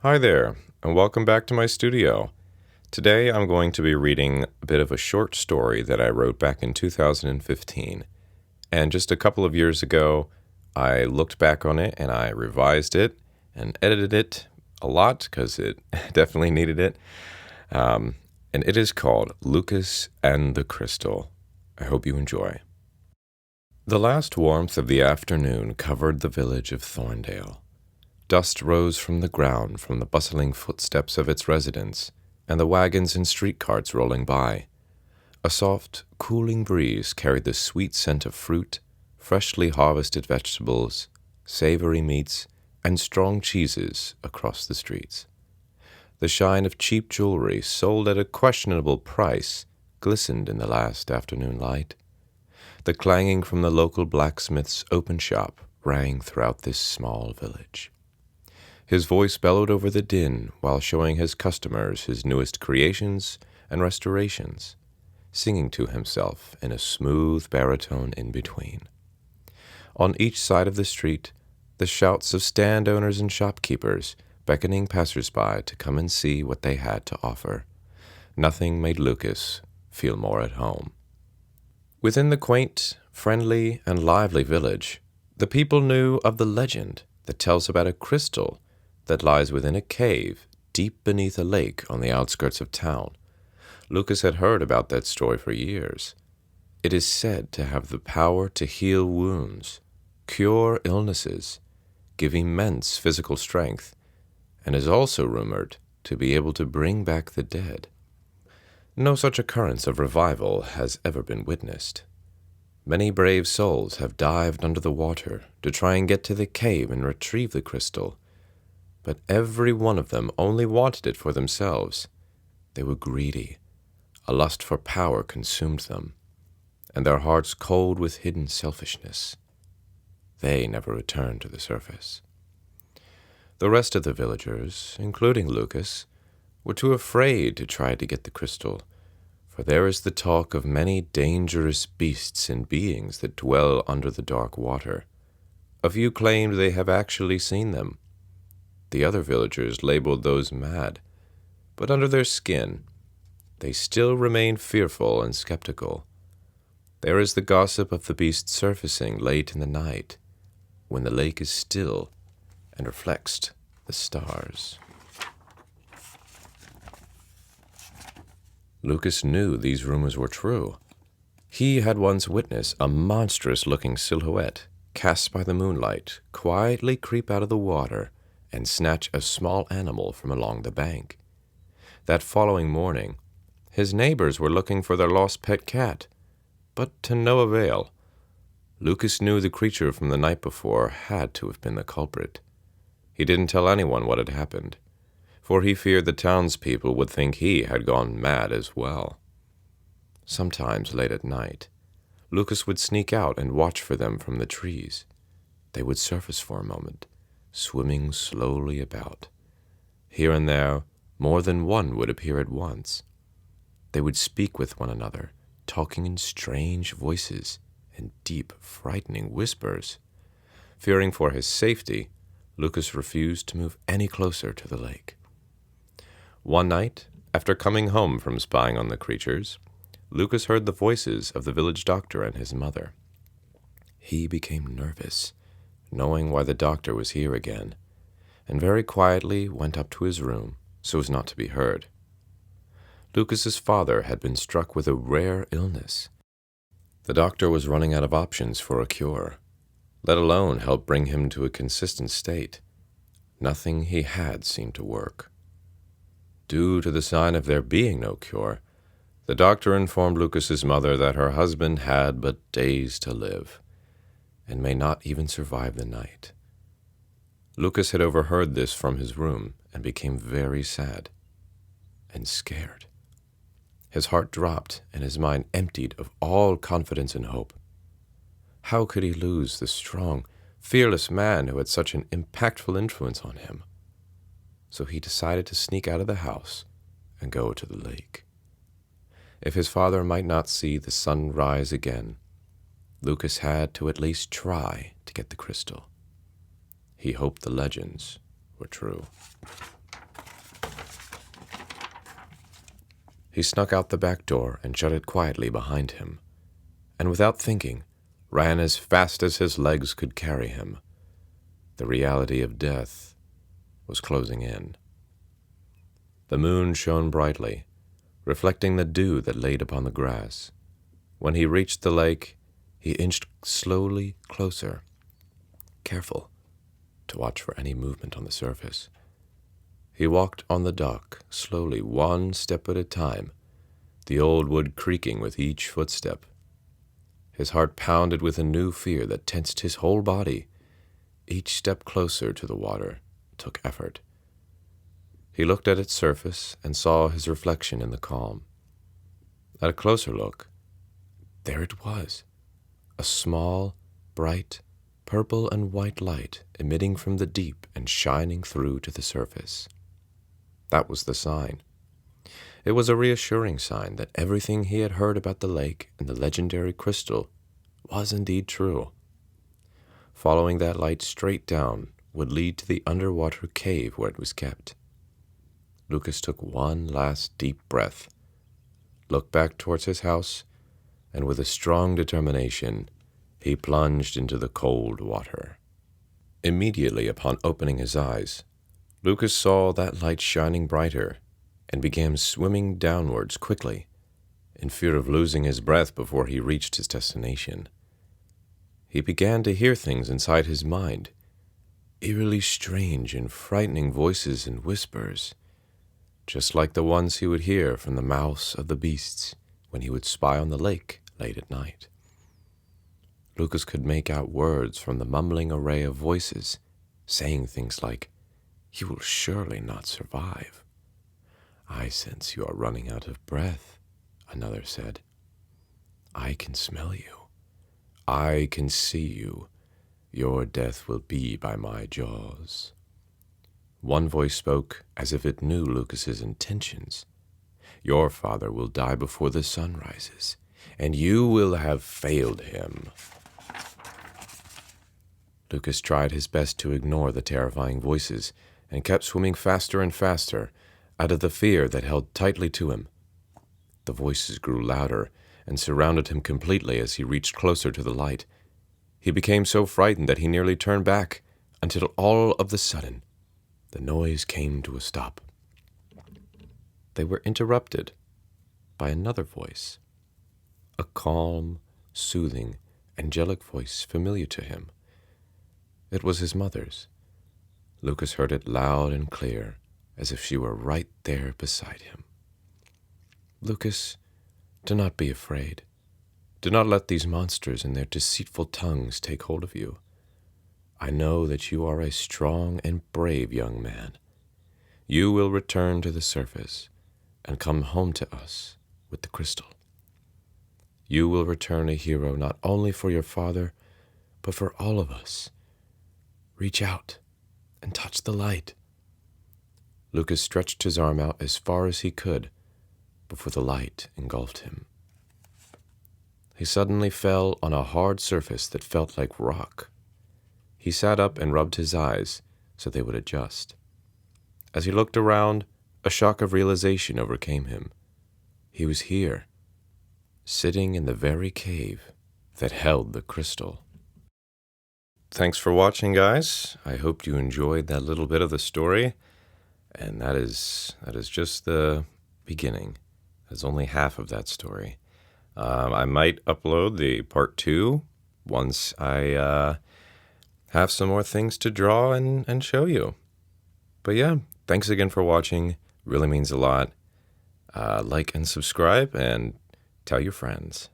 Hi there, and welcome back to my studio. Today I'm going to be reading a bit of a short story that I wrote back in 2015. And just a couple of years ago, I looked back on it and I revised it and edited it a lot because it definitely needed it. And it is called Lukas and the Crystal. I hope you enjoy. The last warmth of the afternoon covered the village of Thorndale. Dust rose from the ground from the bustling footsteps of its residents and the wagons and streetcarts rolling by. A soft, cooling breeze carried the sweet scent of fruit, freshly harvested vegetables, savory meats, and strong cheeses across the streets. The shine of cheap jewelry sold at a questionable price glistened in the last afternoon light. The clanging from the local blacksmith's open shop rang throughout this small village. His voice bellowed over the din while showing his customers his newest creations and restorations, singing to himself in a smooth baritone in between. On each side of the street, the shouts of stand owners and shopkeepers beckoning passers-by to come and see what they had to offer. Nothing made Lukas feel more at home. Within the quaint, friendly, and lively village, the people knew of the legend that tells about a crystal that lies within a cave deep beneath a lake on the outskirts of town. Lukas had heard about that story for years. It is said to have the power to heal wounds, cure illnesses, give immense physical strength, and is also rumored to be able to bring back the dead. No such occurrence of revival has ever been witnessed. Many brave souls have dived under the water to try and get to the cave and retrieve the crystal, but every one of them only wanted it for themselves. They were greedy. A lust for power consumed them, and their hearts cold with hidden selfishness. They never returned to the surface. The rest of the villagers, including Lukas, were too afraid to try to get the crystal, for there is the talk of many dangerous beasts and beings that dwell under the dark water. A few claimed they have actually seen them. The other villagers labeled those mad, but under their skin, they still remain fearful and skeptical. There is the gossip of the beast surfacing late in the night, when the lake is still and reflects the stars. Lukas knew these rumors were true. He had once witnessed a monstrous-looking silhouette, cast by the moonlight, quietly creep out of the water and snatch a small animal from along the bank. That following morning, his neighbors were looking for their lost pet cat, but to no avail. Lukas knew the creature from the night before had to have been the culprit. He didn't tell anyone what had happened, for he feared the townspeople would think he had gone mad as well. Sometimes late at night, Lukas would sneak out and watch for them from the trees. They would surface for a moment, swimming slowly about. Here and there, more than one would appear at once. They would speak with one another, talking in strange voices and deep, frightening whispers. Fearing for his safety, Lukas refused to move any closer to the lake. One night, after coming home from spying on the creatures, Lukas heard the voices of the village doctor and his mother. He became nervous, knowing why the doctor was here again, and very quietly went up to his room so as not to be heard. Lukas's father had been struck with a rare illness. The doctor was running out of options for a cure, let alone help bring him to a consistent state. Nothing he had seemed to work. Due to the sign of there being no cure, the doctor informed Lukas's mother that her husband had but days to live, and may not even survive the night. Lukas had overheard this from his room and became very sad and scared. His heart dropped and his mind emptied of all confidence and hope. How could he lose the strong, fearless man who had such an impactful influence on him? So he decided to sneak out of the house and go to the lake. If his father might not see the sun rise again, Lukas had to at least try to get the crystal. He hoped the legends were true. He snuck out the back door and shut it quietly behind him, and without thinking, ran as fast as his legs could carry him. The reality of death was closing in. The moon shone brightly, reflecting the dew that laid upon the grass. When he reached the lake, he inched slowly closer, careful to watch for any movement on the surface. He walked on the dock, slowly, one step at a time, the old wood creaking with each footstep. His heart pounded with a new fear that tensed his whole body. Each step closer to the water took effort. He looked at its surface and saw his reflection in the calm. At a closer look, there it was, a small, bright, purple and white light emitting from the deep and shining through to the surface. That was the sign. It was a reassuring sign that everything he had heard about the lake and the legendary crystal was indeed true. Following that light straight down would lead to the underwater cave where it was kept. Lukas took one last deep breath, looked back towards his house, and with a strong determination, he plunged into the cold water. Immediately upon opening his eyes, Lukas saw that light shining brighter and began swimming downwards quickly, in fear of losing his breath before he reached his destination. He began to hear things inside his mind, eerily strange and frightening voices and whispers, just like the ones he would hear from the mouths of the beasts when he would spy on the lake late at night. Lukas could make out words from the mumbling array of voices, saying things like, "You will surely not survive." "I sense you are running out of breath," another said. "I can smell you. I can see you. Your death will be by my jaws." One voice spoke as if it knew Lukas's intentions. "Your father will die before the sun rises, and you will have failed him." Lukas tried his best to ignore the terrifying voices and kept swimming faster and faster out of the fear that held tightly to him. The voices grew louder and surrounded him completely as he reached closer to the light. He became so frightened that he nearly turned back until all of a sudden the noise came to a stop. They were interrupted by another voice, a calm, soothing, angelic voice familiar to him. It was his mother's. Lukas heard it loud and clear, as if she were right there beside him. "Lukas, do not be afraid. Do not let these monsters and their deceitful tongues take hold of you. I know that you are a strong and brave young man. You will return to the surface and come home to us with the crystal. You will return a hero not only for your father, but for all of us. Reach out and touch the light." Lukas stretched his arm out as far as he could before the light engulfed him. He suddenly fell on a hard surface that felt like rock. He sat up and rubbed his eyes so they would adjust. As he looked around, a shock of realization overcame him. He was here, sitting in the very cave that held the crystal. Thanks for watching, guys. I hope you enjoyed that little bit of the story. And that is just the beginning. That's only half of that story. I might upload the part 2 once I have some more things to draw and show you. But yeah, thanks again for watching. Really means a lot. Like and subscribe and tell your friends.